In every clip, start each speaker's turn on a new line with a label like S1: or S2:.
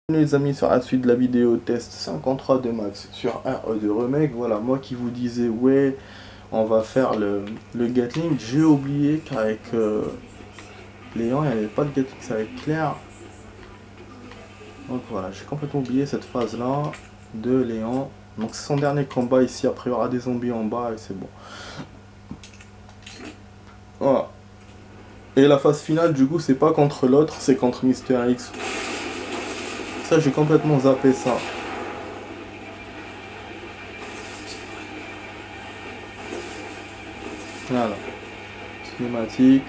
S1: Bienvenue les amis sur la suite de la vidéo test 53 de Max sur RE2 Remake. Voilà, moi qui vous disais ouais on va faire le Gatling, j'ai oublié qu'avec Léon il n'y avait pas de Gatling, c'est avec Claire. Donc voilà, j'ai complètement oublié cette phase là de Léon. Donc c'est son dernier combat ici, après il y aura des zombies en bas et c'est bon. Voilà. Et la phase finale du coup c'est pas contre l'autre, c'est contre Mister X. Ça j'ai complètement zappé ça. Voilà. Cinématique.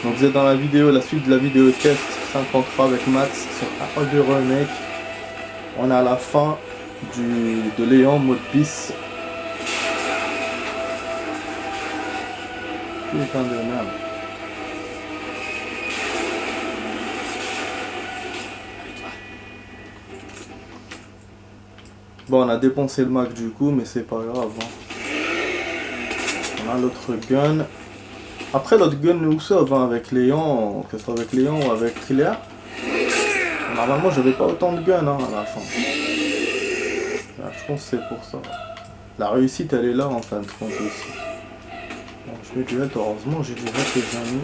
S1: Donc vous êtes dans la vidéo, la suite de la vidéo test 53 avec Max sur RE2 Remake. On est à la fin de Léon mode bis. Putain de merde. Bon, on a dépensé le Mac du coup, mais c'est pas grave. On a l'autre gun. Après, l'autre gun nous sauve avec Léon, que ce soit avec Léon ou avec Claire. Normalement, j'avais pas autant de guns à la fin. Là, je pense que c'est pour ça. La réussite, elle est là en fin de compte aussi. Bon, je mets du head, heureusement, j'ai du head que j'ai mis.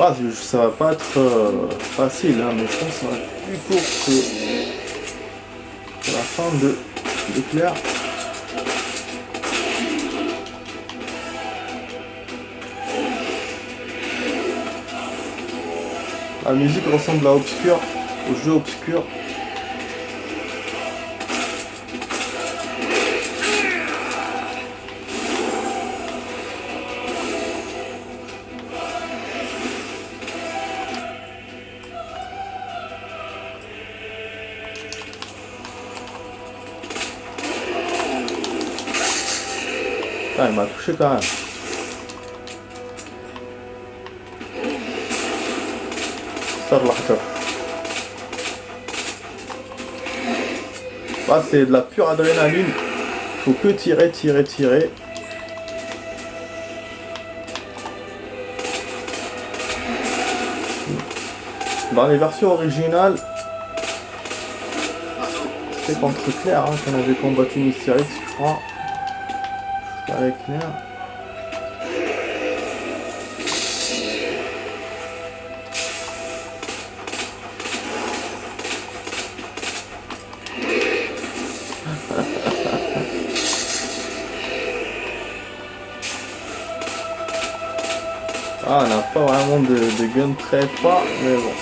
S1: Ah, ça va pas être facile, hein, mais je pense que ça va être plus court que la fin de Claire. La musique ressemble à Obscure, au jeu Obscure. Ah, il m'a touché quand même. Ah, c'est de la pure adrénaline. Faut que tirer, tirer, tirer. Dans les versions originales, c'est contre Claire hein, qu'on avait combattu Mister X, je crois. Avec Claire. Ah, on n'a pas vraiment de gun très fort, mais bon.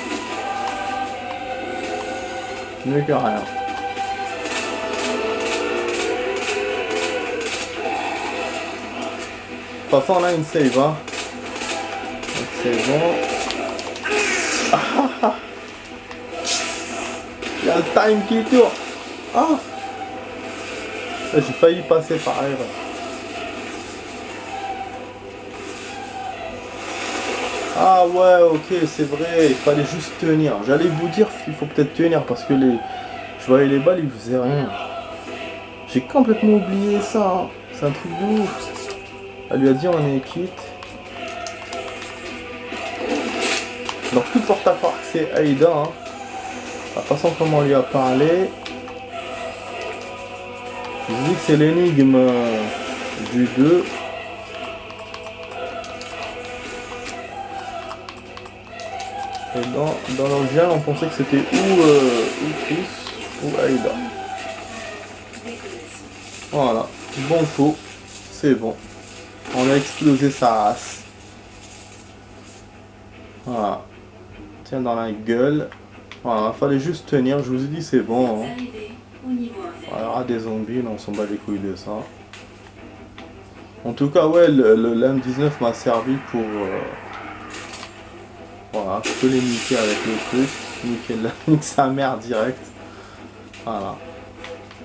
S1: Mieux que rien. De toute façon, on a une save, hein. Donc c'est bon. Il y a le time qui tourne. Ah, j'ai failli passer par erreur. Ah ouais, ok, c'est vrai, il fallait juste tenir. J'allais vous dire qu'il faut peut-être tenir parce que je voyais les balles, ils faisaient rien. J'ai complètement oublié ça, hein. C'est un truc de ouf. Elle lui a dit on est quitte. Donc tout porte à croire que c'est Aïda, hein. La façon comment on lui a parlé. Je dis que c'est l'énigme du 2. Et dans l'original, on pensait que c'était ou Chris ou Aïda. Voilà, bon coup, c'est bon. On a explosé sa race. Voilà. Tiens dans la gueule. Voilà, fallait juste tenir, je vous ai dit c'est bon. Hein. Voilà, il y aura des zombies, on s'en bat les couilles de ça. En tout cas, ouais, le M19 m'a servi pour... voilà, je peux les niquer avec le truc. Nique sa mère direct. Voilà.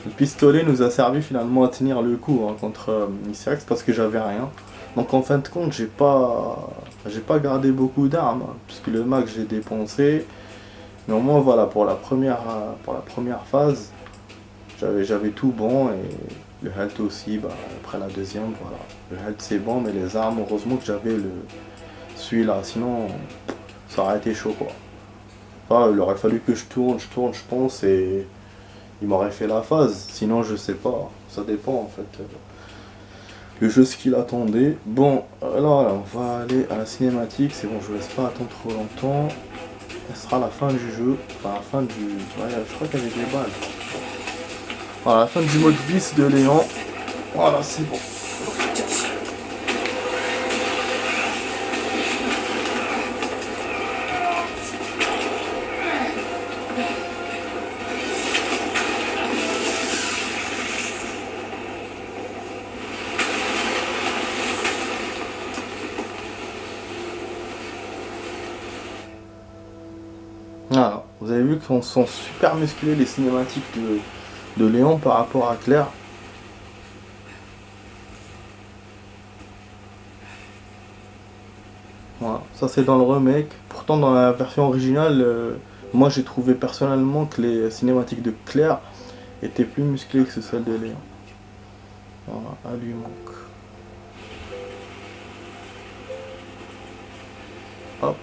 S1: Le pistolet nous a servi finalement à tenir le coup hein, contre Mister X parce que j'avais rien. Donc en fin de compte, j'ai pas gardé beaucoup d'armes hein, puisque le Mac j'ai dépensé. Mais au moins voilà pour la première phase, j'avais tout bon et Le health aussi, bah, après la deuxième, voilà. Le health c'est bon, mais les armes, heureusement que j'avais celui-là, sinon ça aurait été chaud quoi. Enfin, il aurait fallu que je tourne, je pense, et il m'aurait fait la phase. Sinon, je sais pas, ça dépend en fait. Le jeu, ce qu'il attendait. Bon, alors là, on va aller à la cinématique, c'est bon, je ne laisse pas attendre trop longtemps. Ce sera la fin du jeu, enfin la fin du... Ouais, je crois qu'il y avait des balles. Voilà, la fin du mode bis de Léon. Voilà, c'est bon. Voilà, vous avez vu qu'on sont super musclés les cinématiques de Léon par rapport à Claire. Voilà, ça c'est dans le remake. Pourtant dans la version originale, moi j'ai trouvé personnellement que les cinématiques de Claire étaient plus musclées que celles de Léon. Voilà, elle lui manque. Hop.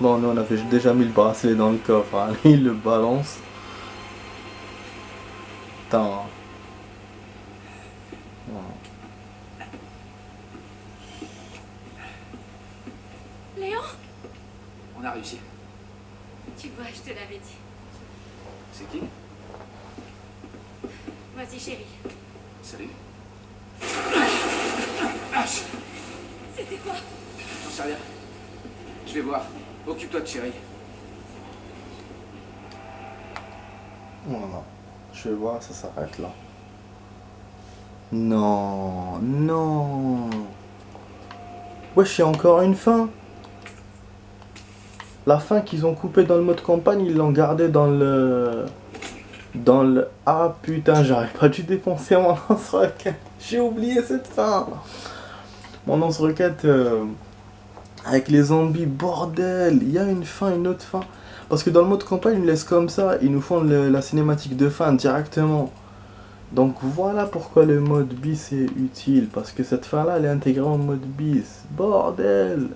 S1: Bon, nous on avait déjà mis le bracelet dans le coffre, hein. Lui il le balance. Putain. Voilà.
S2: Léon,
S3: On a réussi.
S2: tu vois, je te l'avais dit.
S3: C'est qui?
S2: Vas-y, chérie.
S3: Salut. H.
S2: C'était quoi?
S3: J'en sais rien. Je vais voir. Occupe-toi de chérie.
S1: Voilà. Je vais voir, ça s'arrête là. Non, non. Wesh, il y a encore une fin. La fin qu'ils ont coupée dans le mode campagne, ils l'ont gardée dans le... Ah putain, j'aurais pas dû défoncer mon lance-roquette. J'ai oublié cette fin. Mon lance-roquette avec les zombies, bordel. Il y a une fin, une autre fin. Parce que dans le mode campagne, ils me laissent comme ça. Ils nous font la cinématique de fin directement. Donc voilà pourquoi le mode bis est utile. Parce que cette fin-là, elle est intégrée en mode bis. Bordel.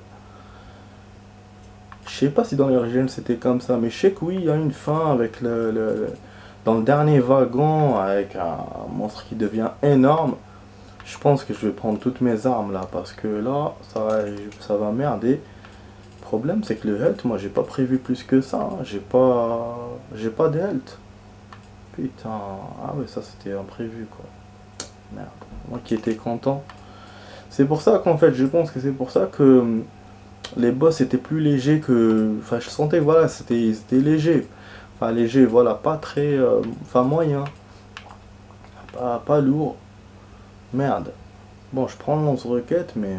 S1: Je sais pas si dans l'origine c'était comme ça. Mais je sais que oui, il y a une fin avec dans le dernier wagon, avec un monstre qui devient énorme. Je pense que je vais prendre toutes mes armes là. Parce que là, ça va merder. Le problème, c'est que le health, moi, j'ai pas prévu plus que ça. Hein. J'ai pas de health. Putain, ah ouais, ça c'était imprévu quoi. Merde, moi qui étais content. C'est pour ça qu'en fait, je pense que c'est pour ça que les boss étaient plus légers que... Enfin, je sentais, voilà, c'était léger. Enfin, léger, voilà, pas très... Enfin, moyen. Pas lourd. Merde. Bon, je prends le lance-roquette, mais...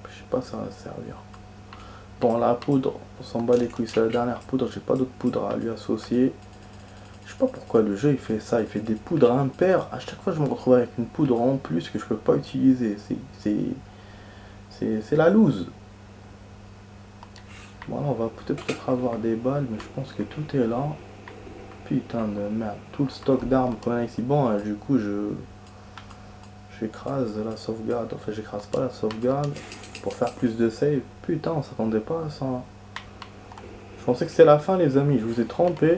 S1: je sais pas si ça va servir. Bon, la poudre, on s'en bat les couilles, c'est la dernière poudre. J'ai pas d'autre poudre à lui associer. Je sais pas pourquoi le jeu il fait ça, il fait des poudres impaires. À chaque fois je me retrouve avec une poudre en plus que je peux pas utiliser. C'est la loose. Bon là on va peut-être avoir des balles, mais je pense que tout est là. Putain de merde. Tout le stock d'armes qu'on a ici. Bon du coup j'écrase la sauvegarde. Enfin j'écrase pas la sauvegarde pour faire plus de save. Putain on s'attendait pas à ça. Je pensais que c'était la fin les amis, je vous ai trompé.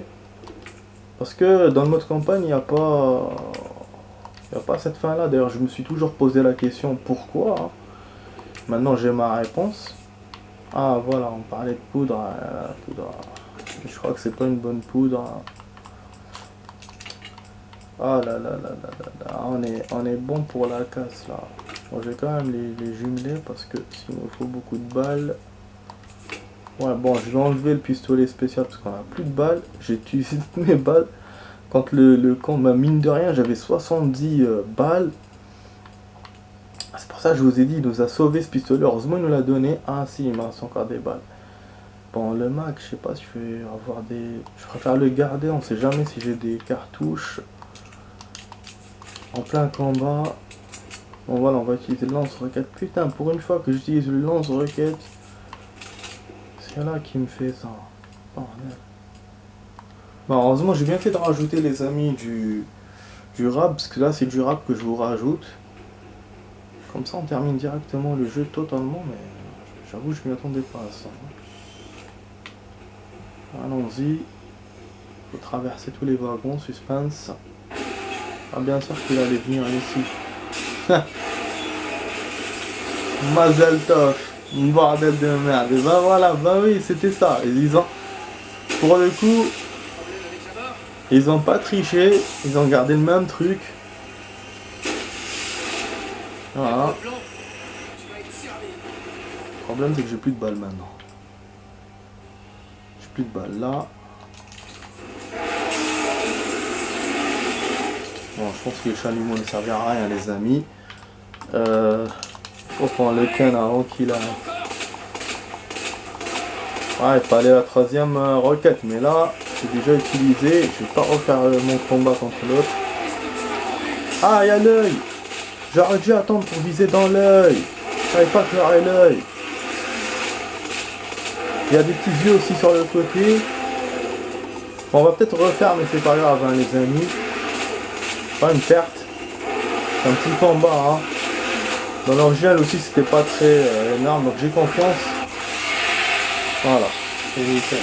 S1: Parce que dans le mode campagne, il n'y a pas cette fin là. D'ailleurs, je me suis toujours posé la question pourquoi. Hein. Maintenant, j'ai ma réponse. Ah, voilà, on parlait de poudre. Poudre. Je crois que c'est pas une bonne poudre. Ah là là là là là là. On est bon pour la casse là. Bon, je vais quand même les jumeler parce que s'il me faut beaucoup de balles. Ouais, bon, je vais enlever le pistolet spécial parce qu'on a plus de balles. J'ai utilisé toutes mes balles. Quand le compte m'a mine de rien, j'avais 70 balles. C'est pour ça que je vous ai dit, il nous a sauvé ce pistolet. Heureusement, il nous l'a donné. Ah, si, il me reste encore des balles. Bon, le Mac, je sais pas si je vais avoir des... Je préfère le garder, on sait jamais si j'ai des cartouches. En plein combat. Bon, voilà, on va utiliser le lance-roquette. Putain, pour une fois que j'utilise le lance-roquette. C'est là qui me fait ça. Bordel. Bon, heureusement, j'ai bien fait de rajouter les amis du du rap, parce que là c'est du rap que je vous rajoute. Comme ça on termine directement le jeu totalement, mais j'avoue je m'y attendais pas à ça. Allons-y. Faut traverser tous les wagons, suspense. Ah bien sûr qu'il allait venir ici. Mazel tov, bordel de merde. Et bah voilà, bah oui c'était ça. Et ils ont, pour le coup, ils ont pas triché, ils ont gardé le même truc. Voilà. Le problème c'est que j'ai plus de balles maintenant. J'ai plus de balles là. Bon, je pense que le chalumeau ne servira à rien les amis. Faut prendre le ken avant qu'il a... Ouais, il fallait la troisième roquette, mais là, c'est déjà utilisé. Je vais pas refaire mon combat contre l'autre. Ah, il y a l'œil. J'aurais dû attendre pour viser dans l'œil. Je savais pas que j'aurais l'œil. Il y a des petits yeux aussi sur le côté. Bon, on va peut-être refaire, mais c'est pas grave, hein, les amis. Pas une perte. C'est un petit combat, hein. Dans l'original aussi, c'était pas très énorme, donc j'ai confiance. Voilà. C'est nickel.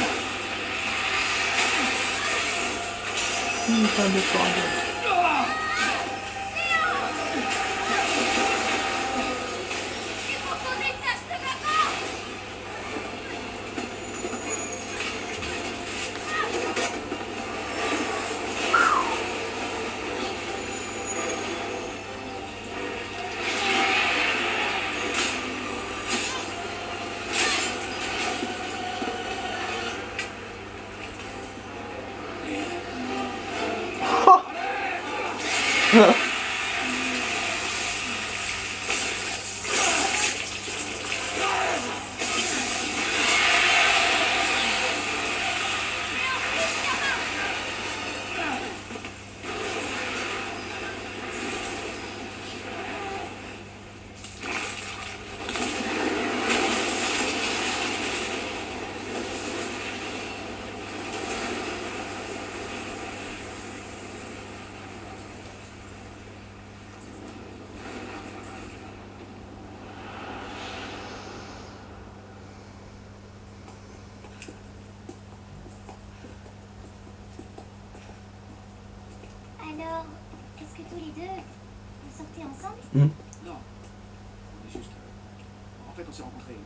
S4: Alors, est-ce que tous les deux, vous sortez ensemble?
S3: Non. On est juste... En fait, on s'est rencontrés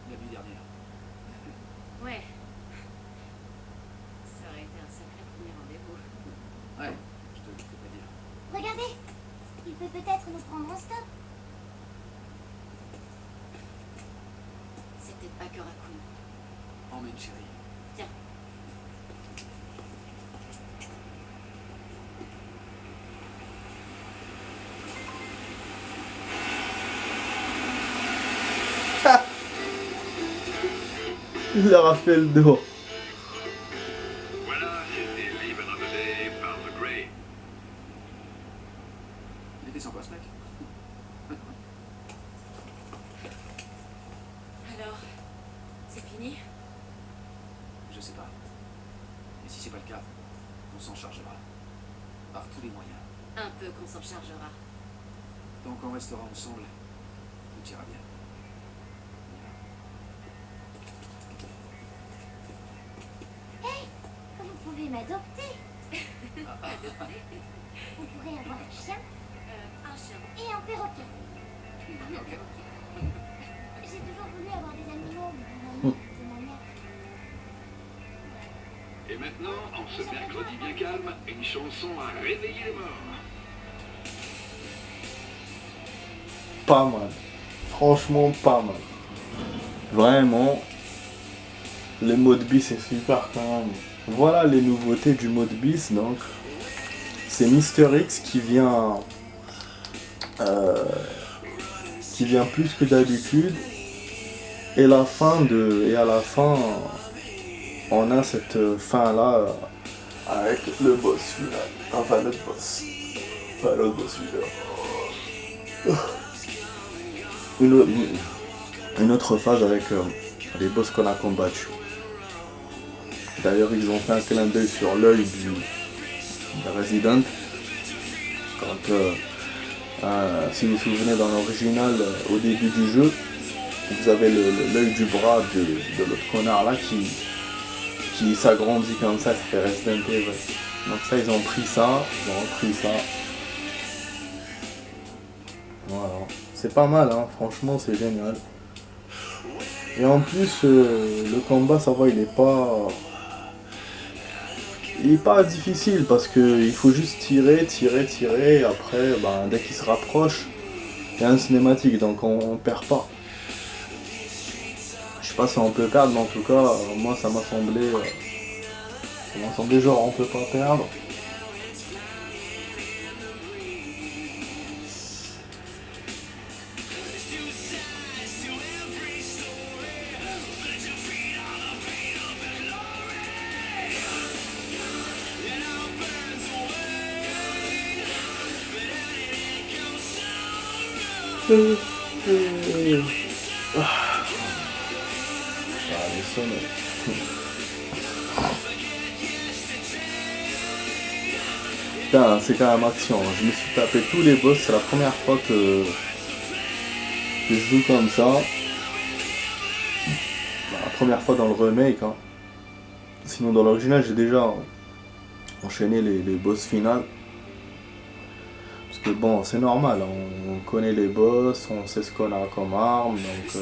S3: la nuit dernière.
S2: Ouais. Ça aurait été un sacré premier rendez-vous.
S3: Ouais, je te le fais pas dire.
S4: Regardez, il peut peut-être nous prendre en stop.
S2: C'est peut-être pas Korakun.
S3: Emmène, chérie.
S2: Tiens.
S1: Il leur a fait le dos.
S5: Voilà, c'était Live Another Day par The Grey.
S3: Il était sympa, ce mec.
S2: Alors, c'est fini?
S3: Je sais pas. Et si c'est pas le cas, on s'en chargera. Par tous les moyens.
S2: Un peu qu'on s'en chargera.
S3: Tant qu'on restera ensemble, tout ira bien.
S4: Vous pouvez m'adopter. On pourrait avoir un chien
S2: Un chien.
S4: et un perroquet.
S3: Ok.
S4: J'ai toujours voulu avoir des animaux, mais de ma mère.
S5: Et maintenant, en ce mercredi bien calme, une chanson à réveiller les morts.
S1: Pas mal. Franchement, pas mal. Vraiment. Le mode bis est super quand même. Voilà les nouveautés du mode bis, donc. C'est Mister X qui vient plus que d'habitude. Et à la fin, on a cette fin là avec le boss final. Enfin l'autre boss. Pas l'autre boss final. Une autre phase avec les boss qu'on a combattus. D'ailleurs ils ont fait un clin d'œil sur l'œil du Resident. Donc, si vous vous souvenez dans l'original, au début du jeu, vous avez l'œil du bras de l'autre connard là qui s'agrandit comme ça fait Resident Evil. Donc ça, ils ont pris ça, ils ont repris ça. Voilà. C'est pas mal, hein, franchement, c'est génial. Et en plus, le combat, ça va, il est pas difficile parce que il faut juste tirer, et après, ben, dès qu'il se rapproche, il y a une cinématique, donc on perd pas. Je sais pas si on peut perdre, mais en tout cas, moi ça m'a semblé genre on peut pas perdre. Putain, c'est quand même action. Je me suis tapé tous les boss, c'est la première fois que je joue comme ça. La première fois dans le remake. Hein. Sinon dans l'original j'ai déjà enchaîné les boss finales. Parce que bon, c'est normal, on connaît les boss, on sait ce qu'on a comme arme, donc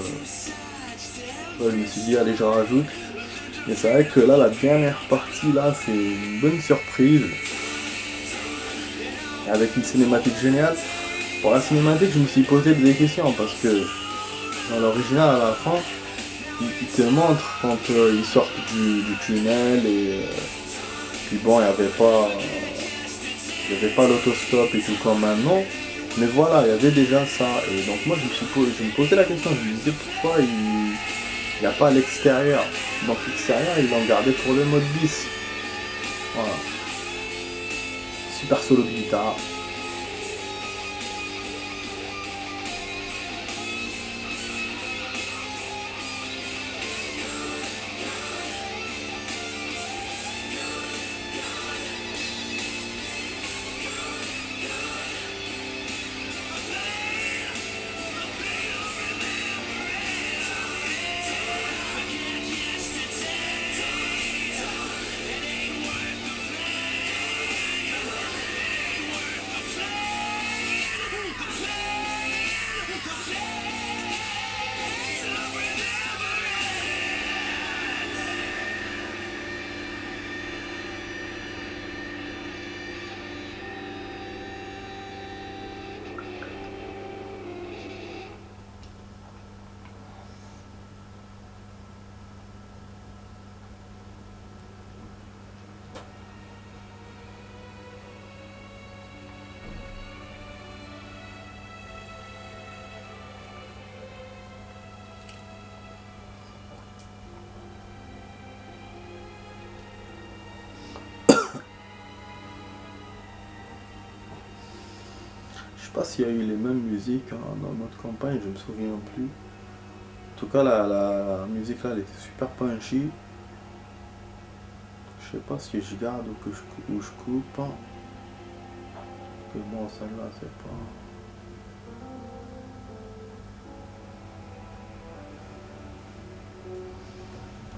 S1: ouais, je me suis dit allez je rajoute. Mais c'est vrai que là la dernière partie là c'est une bonne surprise. Avec une cinématique géniale. Pour la cinématique je me suis posé des questions parce que dans l'original à la fin, il te montre quand ils sortent du tunnel et puis bon il n'y avait pas l'autostop et tout comme maintenant, mais voilà, il y avait déjà ça. Et donc moi je me posais la question, je me disais pourquoi il n'y a pas l'extérieur. Donc l'extérieur ils l'ont gardé pour le mode bis. Voilà. Super solo de guitare. Je sais pas s'il y a eu les mêmes musiques hein, dans notre campagne, je me souviens plus. En tout cas la musique là elle était super punchy. Je sais pas si je garde ou je coupe. Hein. Que bon celle-là c'est pas.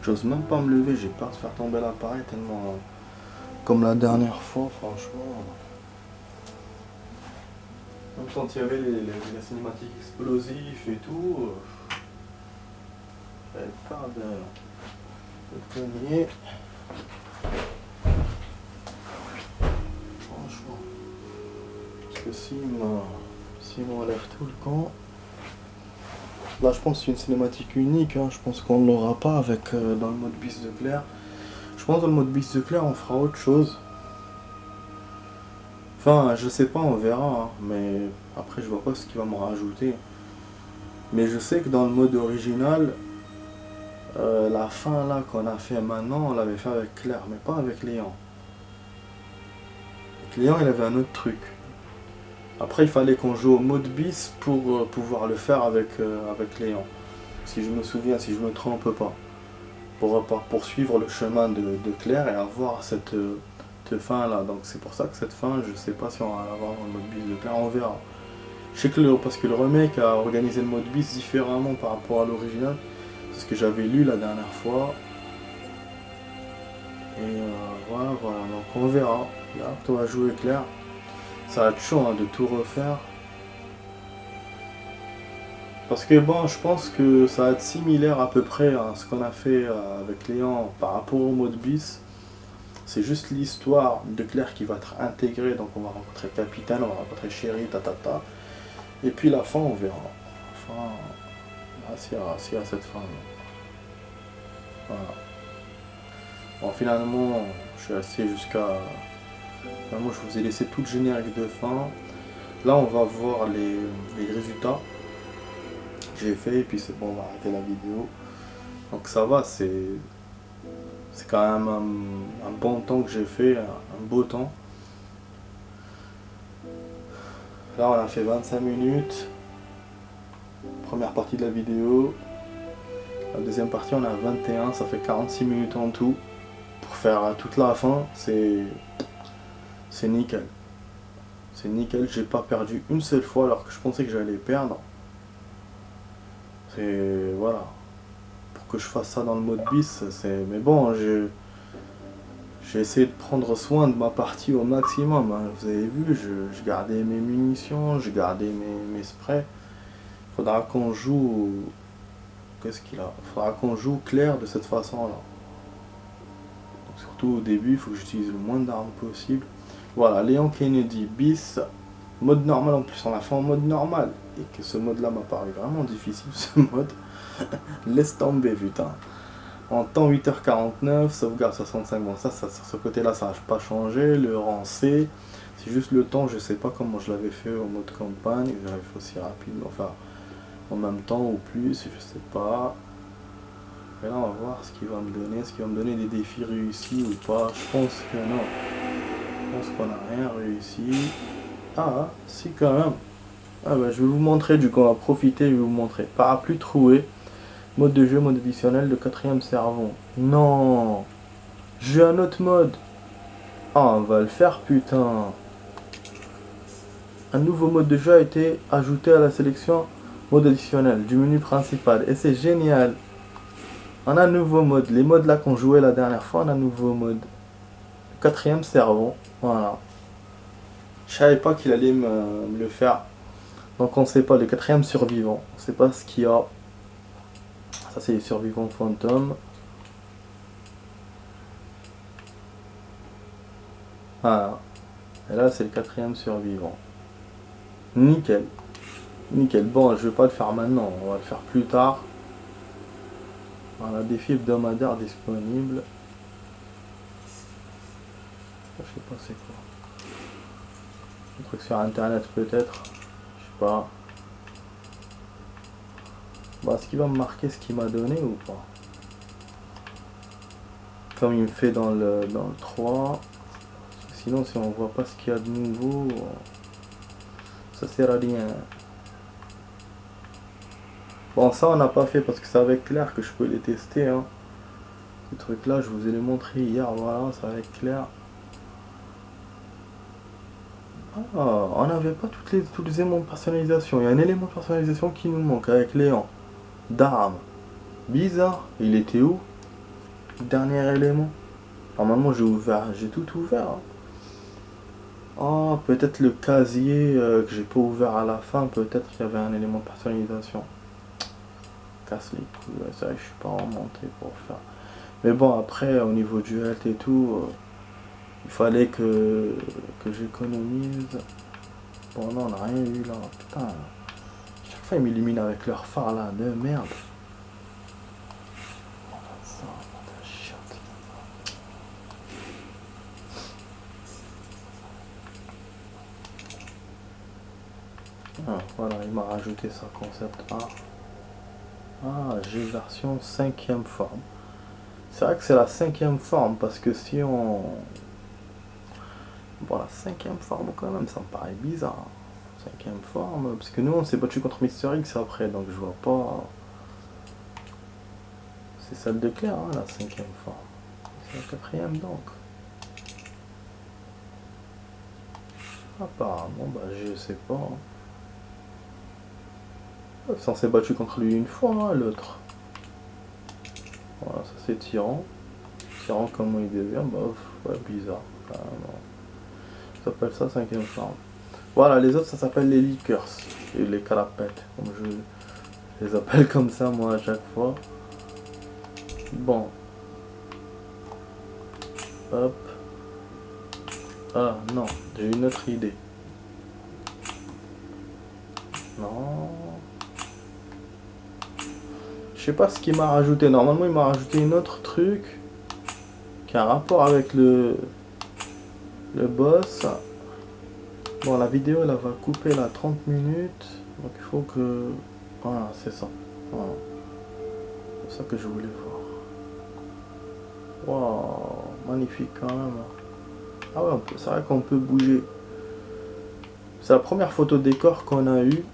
S1: J'ose même pas me lever, j'ai peur de faire tomber l'appareil tellement comme la dernière fois franchement. Même quand il y avait les cinématiques explosives et tout, j'avais peur de tenir. Franchement. Parce que s'il m'enlève tout le camp. Là je pense que c'est une cinématique unique, hein. Je pense qu'on ne l'aura pas avec dans le mode bis de Claire. Je pense que dans le mode bis de Claire on fera autre chose. Enfin, je sais pas, on verra, hein, mais après je vois pas ce qu'il va me rajouter. Mais je sais que dans le mode original, la fin là qu'on a fait maintenant, on l'avait fait avec Claire, mais pas avec Léon. Avec Léon, il avait un autre truc. Après, il fallait qu'on joue au mode bis pour pouvoir le faire avec Léon. Si je me souviens, si je me trompe pas. Pour poursuivre le chemin de Claire et avoir cette cette fin là, donc c'est pour ça que cette fin, je sais pas si on va l'avoir dans le mode bis de Claire, on verra. Je sais que parce que le remake a organisé le mode bis différemment par rapport à l'original, c'est ce que j'avais lu la dernière fois. Et voilà, donc on verra. Là, on va jouer Claire. Ça va être chaud hein, de tout refaire. Parce que bon, je pense que ça va être similaire à peu près à ce qu'on a fait avec Léon par rapport au mode bis. C'est juste l'histoire de Claire qui va être intégrée. Donc on va rencontrer le capitaine, on va rencontrer Chéri, tatata. Et puis la fin, on verra. Enfin, s'il y a cette fin. Voilà. Bon, finalement, je suis resté jusqu'à... Finalement, je vous ai laissé tout le générique de fin. Là, on va voir les résultats que j'ai fait. Et puis c'est bon, on va arrêter la vidéo. Donc ça va, c'est quand même un bon temps que j'ai fait, un beau temps. Là, on a fait 25 minutes. Première partie de la vidéo. La deuxième partie, on a 21, ça fait 46 minutes en tout. Pour faire toute la fin, c'est nickel. C'est nickel, j'ai pas perdu une seule fois alors que je pensais que j'allais perdre. C'est... voilà. Pour que je fasse ça dans le mode bis, c'est... Mais bon, j'ai essayé de prendre soin de ma partie au maximum. Hein. Vous avez vu, je gardais mes munitions, je gardais mes sprays. Faudra qu'on joue... Qu'est-ce qu'il a? Faudra qu'on joue Claire de cette façon-là. Surtout au début, il faut que j'utilise le moins d'armes possible. Voilà, Léon Kennedy bis, mode normal en plus, on l'a fait en mode normal. Et que ce mode-là m'a paru vraiment difficile, ce mode. Laisse tomber, putain. En temps 8h49, sauvegarde 65, bon ça sur ce côté-là, ça n'a pas changé. Le rang C, c'est juste le temps, je sais pas comment je l'avais fait au mode campagne. J'avais fait aussi rapide, enfin, en même temps ou plus, je sais pas. Et là on va voir ce qu'il va me donner, est-ce qu'il va me donner des défis réussis ou pas. Je pense que non. Je pense qu'on n'a rien réussi. Ah, si quand même. Ah bah je vais vous montrer, du coup on va profiter, je vais vous montrer. Parapluie troué, mode de jeu, mode additionnel de 4ème servant. Non, j'ai un autre mode. Ah on va le faire putain. Un nouveau mode de jeu a été ajouté à la sélection mode additionnel du menu principal. Et c'est génial. On a un nouveau mode. Les modes là qu'on jouait la dernière fois, on a un nouveau mode. 4ème servant. Voilà. Je savais pas qu'il allait me le faire. Donc on sait pas. Le 4ème survivant. On sait pas ce qu'il y a. Ça c'est les survivants fantômes. Voilà. Et là c'est le 4ème survivant. Nickel. Nickel. Bon, je vais pas le faire maintenant. On va le faire plus tard. Voilà, défi hebdomadaire disponible. Je sais pas c'est quoi. Un truc sur internet peut-être. Je sais pas. Bon, est-ce qu'il va me marquer ce qu'il m'a donné ou pas? Comme il me fait dans le 3. Sinon si on voit pas ce qu'il y a de nouveau, ça sert à rien. Bon ça on n'a pas fait parce que c'est avec Claire que je peux les tester. Hein. Ces trucs là je vous ai les montré hier, voilà, c'est avec Claire. Ah, on n'avait pas tous les éléments de personnalisation. Il y a un élément de personnalisation qui nous manque avec Léon. D'armes. Bizarre. Il était où? Le dernier élément. Normalement j'ai tout ouvert. Hein. Oh, peut-être le casier que j'ai pas ouvert à la fin, peut-être qu'il y avait un élément de personnalisation. Casse les couilles, ouais, ça je suis pas remonté pour faire. Mais bon, après, au niveau du health et tout, il fallait que j'économise. Bon, non, on n'a rien eu là, putain. Chaque fois, ils m'éliminent avec leur phare là, de merde. Ah, voilà, il m'a rajouté ça, concept A. Ah, j'ai version 5ème forme. C'est vrai que c'est la 5ème forme, parce que si on... Bon, la 5ème forme quand même, ça me paraît bizarre. 5ème forme, parce que nous on s'est battu contre Mister X après, donc je vois pas... C'est celle de Claire, hein, la 5ème forme. C'est la 4ème donc. Apparemment, bah je sais pas. Hein. Ça s'est battu contre lui une fois, hein, l'autre. Voilà, ça c'est Tyran. Tyran, comment il devient, bah ouais, bizarre, quand même. Ça s'appelle ça 5e charme. Voilà, les autres ça s'appelle les liqueurs. Et les carapettes, comme je les appelle comme ça moi à chaque fois. Bon. Hop. Ah non, j'ai une autre idée. Non. Je sais pas ce qu'il m'a rajouté. Normalement il m'a rajouté une autre truc qui a un rapport avec le boss. Bon, la vidéo elle va couper là 30 minutes. Donc il faut que... Voilà, c'est ça. Voilà. C'est ça que je voulais voir. Waouh, magnifique quand même. Ah ouais, c'est vrai qu'on peut bouger. C'est la première photo décor qu'on a eue.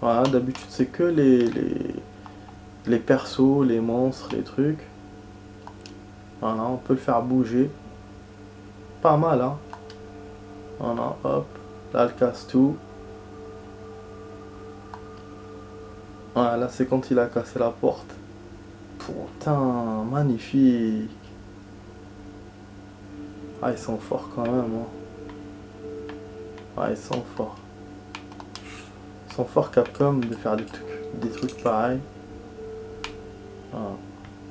S1: Voilà, d'habitude c'est que les persos, les monstres, les trucs. Voilà, on peut le faire bouger. Pas mal, hein. Voilà, hop. Là, elle casse tout. Voilà, là c'est quand il a cassé la porte. Putain, magnifique. Ah, ils sont forts quand même, hein. Ah, ils sont forts. Ils sont forts Capcom de faire des trucs pareils. Voilà.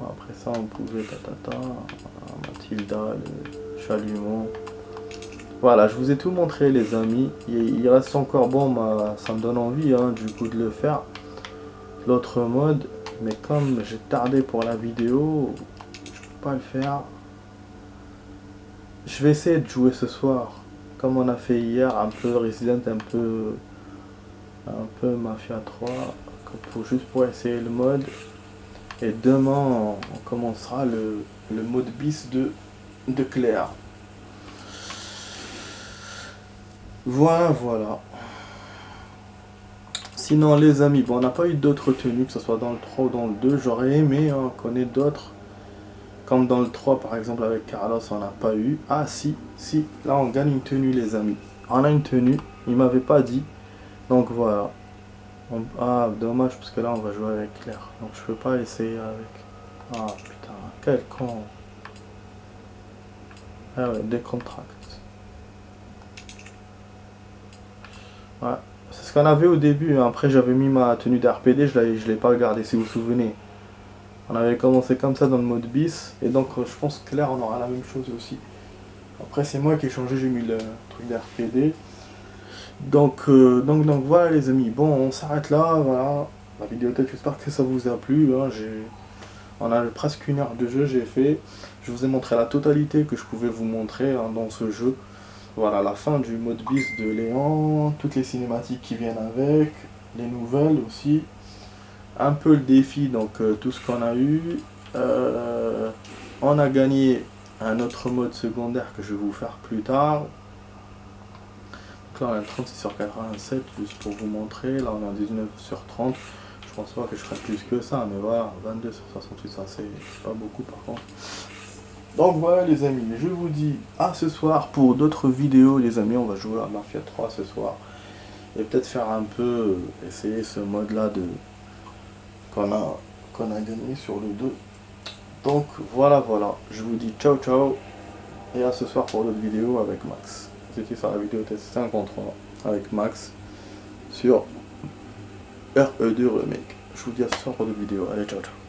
S1: Après ça, on pouvait Mathilda, le chalumeau. Voilà, je vous ai tout montré, les amis. Il reste encore, bon, ça me donne envie, hein, du coup, de le faire. L'autre mode, mais comme j'ai tardé pour la vidéo, je peux pas le faire. Je vais essayer de jouer ce soir, comme on a fait hier, un peu Resident, un peu Mafia 3, juste pour essayer le mode. Et demain, on commencera le mode bis de Claire. Voilà, voilà. Sinon, les amis, bon, on n'a pas eu d'autres tenues, que ce soit dans le 3 ou dans le 2. J'aurais aimé hein, qu'on ait d'autres. Comme dans le 3, par exemple, avec Carlos, on n'a pas eu. Ah, si, là, on gagne une tenue, les amis. On a une tenue, il m'avait pas dit. Donc, voilà. Ah, dommage, parce que là, on va jouer avec Claire. Donc, je peux pas essayer avec... Ah, putain, quel con. Ah ouais, décontract. Ouais, c'est ce qu'on avait au début. Après, j'avais mis ma tenue d'RPD, je l'ai pas gardée, si vous vous souvenez. On avait commencé comme ça dans le mode bis. Et donc, je pense que Claire, on aura la même chose aussi. Après, c'est moi qui ai changé, j'ai mis le truc d'RPD. Donc voilà, les amis. Bon, on s'arrête là, voilà. La vidéothèque, j'espère que ça vous a plu. Hein. On a presque 1 heure de jeu, j'ai fait. Je vous ai montré la totalité que je pouvais vous montrer hein, dans ce jeu. Voilà, la fin du mode bis de Léon, toutes les cinématiques qui viennent avec, les nouvelles aussi. Un peu le défi, donc tout ce qu'on a eu. On a gagné un autre mode secondaire que je vais vous faire plus tard. Donc là on a 36 sur 87, juste pour vous montrer. Là on a 19 sur 30. Je pense pas que je ferai plus que ça, mais voilà, 22 sur 68, ça c'est pas beaucoup par contre. Donc voilà les amis, je vous dis à ce soir pour d'autres vidéos les amis, on va jouer à Mafia 3 ce soir. Et peut-être faire un peu, essayer ce mode là qu'on a gagné sur le 2. Donc voilà, je vous dis ciao ciao et à ce soir pour d'autres vidéos avec Max. C'était sur la vidéo test 5 contre 1 avec Max sur RE2 Remake. Je vous dis à ce soir pour d'autres vidéos. Allez ciao ciao.